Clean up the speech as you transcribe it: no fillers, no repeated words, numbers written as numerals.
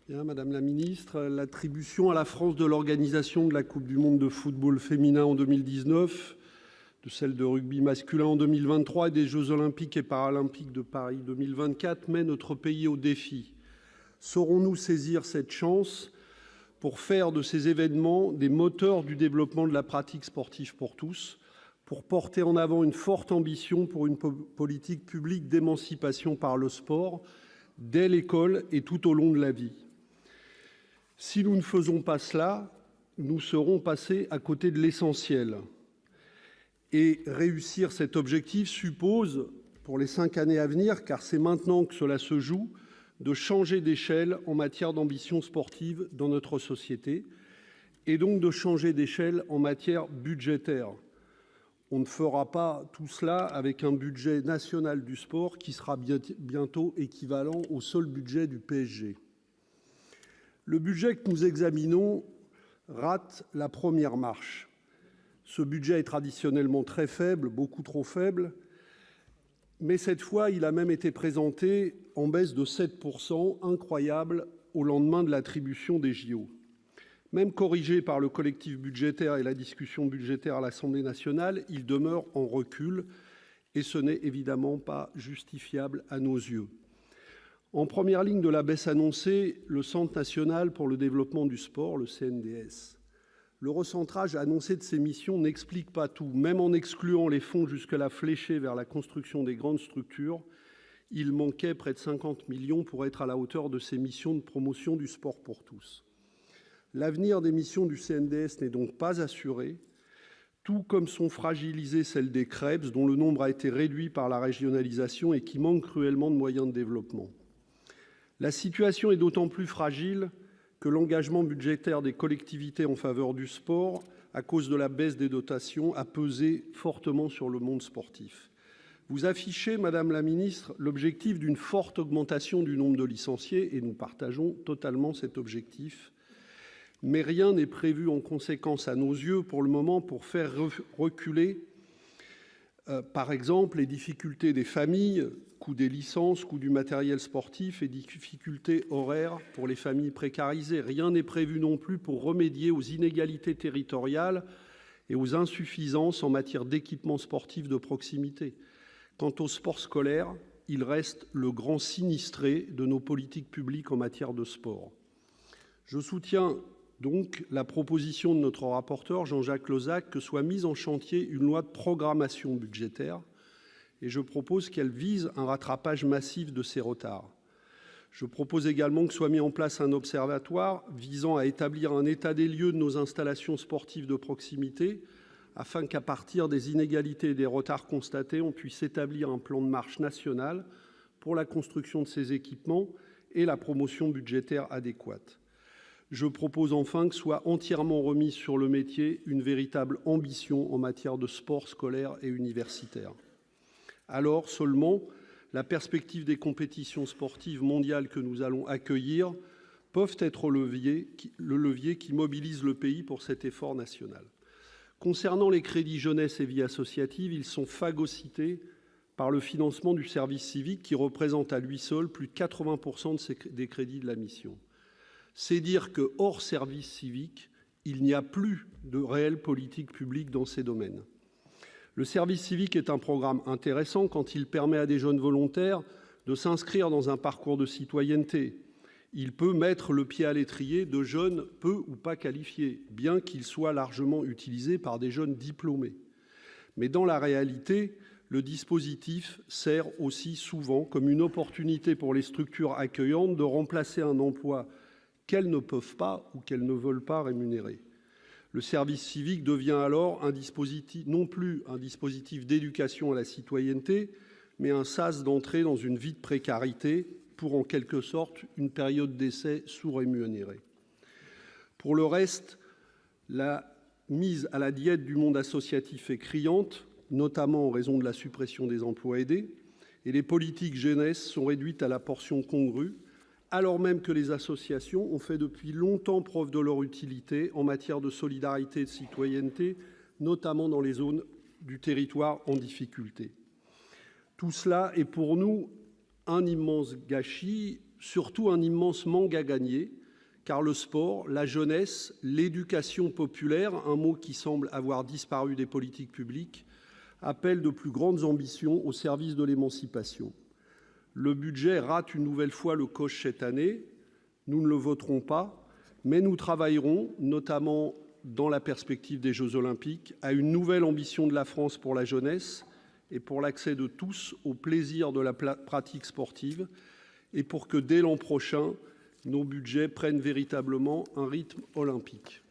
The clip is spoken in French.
Bien, Madame la ministre, l'attribution à la France de l'organisation de la Coupe du monde de football féminin en 2019, de celle de rugby masculin en 2023 et des Jeux olympiques et paralympiques de Paris 2024 met notre pays au défi. Saurons-nous saisir cette chance pour faire de ces événements des moteurs du développement de la pratique sportive pour tous, pour porter en avant une forte ambition pour une politique publique d'émancipation par le sport, dès l'école et tout au long de la vie? Si nous ne faisons pas cela, nous serons passés à côté de l'essentiel. Et réussir cet objectif suppose, pour les 5 années à venir, car c'est maintenant que cela se joue, de changer d'échelle en matière d'ambition sportive dans notre société, et donc de changer d'échelle en matière budgétaire. On ne fera pas tout cela avec un budget national du sport qui sera bientôt équivalent au seul budget du PSG. Le budget que nous examinons rate la première marche. Ce budget est traditionnellement très faible, beaucoup trop faible, mais cette fois, il a même été présenté en baisse de 7%, incroyable, au lendemain de l'attribution des JO. Même corrigé par le collectif budgétaire et la discussion budgétaire à l'Assemblée nationale, il demeure en recul, et ce n'est évidemment pas justifiable à nos yeux. En première ligne de la baisse annoncée, le Centre national pour le développement du sport, le CNDS. Le recentrage annoncé de ses missions n'explique pas tout. Même en excluant les fonds jusque-là fléchés vers la construction des grandes structures, il manquait près de 50 millions pour être à la hauteur de ses missions de promotion du sport pour tous. L'avenir des missions du CNDS n'est donc pas assuré, tout comme sont fragilisées celles des CREPS, dont le nombre a été réduit par la régionalisation et qui manquent cruellement de moyens de développement. La situation est d'autant plus fragile que l'engagement budgétaire des collectivités en faveur du sport, à cause de la baisse des dotations, a pesé fortement sur le monde sportif. Vous affichez, Madame la ministre, l'objectif d'une forte augmentation du nombre de licenciés, et nous partageons totalement cet objectif. Mais rien n'est prévu en conséquence à nos yeux pour le moment pour faire reculer, par exemple, les difficultés des familles, coût des licences, coût du matériel sportif et difficultés horaires pour les familles précarisées. Rien n'est prévu non plus pour remédier aux inégalités territoriales et aux insuffisances en matière d'équipements sportifs de proximité. Quant au sport scolaire, il reste le grand sinistré de nos politiques publiques en matière de sport. Je soutiens donc la proposition de notre rapporteur Jean-Jacques Lozach que soit mise en chantier une loi de programmation budgétaire et je propose qu'elle vise un rattrapage massif de ces retards. Je propose également que soit mis en place un observatoire visant à établir un état des lieux de nos installations sportives de proximité afin qu'à partir des inégalités et des retards constatés, on puisse établir un plan de marche national pour la construction de ces équipements et la promotion budgétaire adéquate. Je propose enfin que soit entièrement remise sur le métier une véritable ambition en matière de sport scolaire et universitaire. Alors seulement, la perspective des compétitions sportives mondiales que nous allons accueillir peuvent être le levier qui mobilise le pays pour cet effort national. Concernant les crédits jeunesse et vie associative, ils sont phagocytés par le financement du service civique qui représente à lui seul plus de 80% des crédits de la mission. C'est dire que, hors service civique, il n'y a plus de réelle politique publique dans ces domaines. Le service civique est un programme intéressant quand il permet à des jeunes volontaires de s'inscrire dans un parcours de citoyenneté. Il peut mettre le pied à l'étrier de jeunes peu ou pas qualifiés, bien qu'il soit largement utilisé par des jeunes diplômés. Mais dans la réalité, le dispositif sert aussi souvent comme une opportunité pour les structures accueillantes de remplacer un emploi qu'elles ne peuvent pas ou qu'elles ne veulent pas rémunérer. Le service civique devient alors non plus un dispositif d'éducation à la citoyenneté, mais un sas d'entrée dans une vie de précarité pour en quelque sorte une période d'essai sous-rémunérée. Pour le reste, la mise à la diète du monde associatif est criante, notamment en raison de la suppression des emplois aidés, et les politiques jeunesse sont réduites à la portion congrue, alors même que les associations ont fait depuis longtemps preuve de leur utilité en matière de solidarité et de citoyenneté, notamment dans les zones du territoire en difficulté. Tout cela est pour nous un immense gâchis surtout un immense manque à gagner, car le sport, la jeunesse, l'éducation populaire, un mot qui semble avoir disparu des politiques publiques, appellent de plus grandes ambitions au service de l'émancipation. Le budget rate une nouvelle fois le coche cette année. Nous ne le voterons pas, mais nous travaillerons, notamment dans la perspective des Jeux Olympiques, à une nouvelle ambition de la France pour la jeunesse et pour l'accès de tous au plaisir de la pratique sportive, et pour que, dès l'an prochain, nos budgets prennent véritablement un rythme olympique.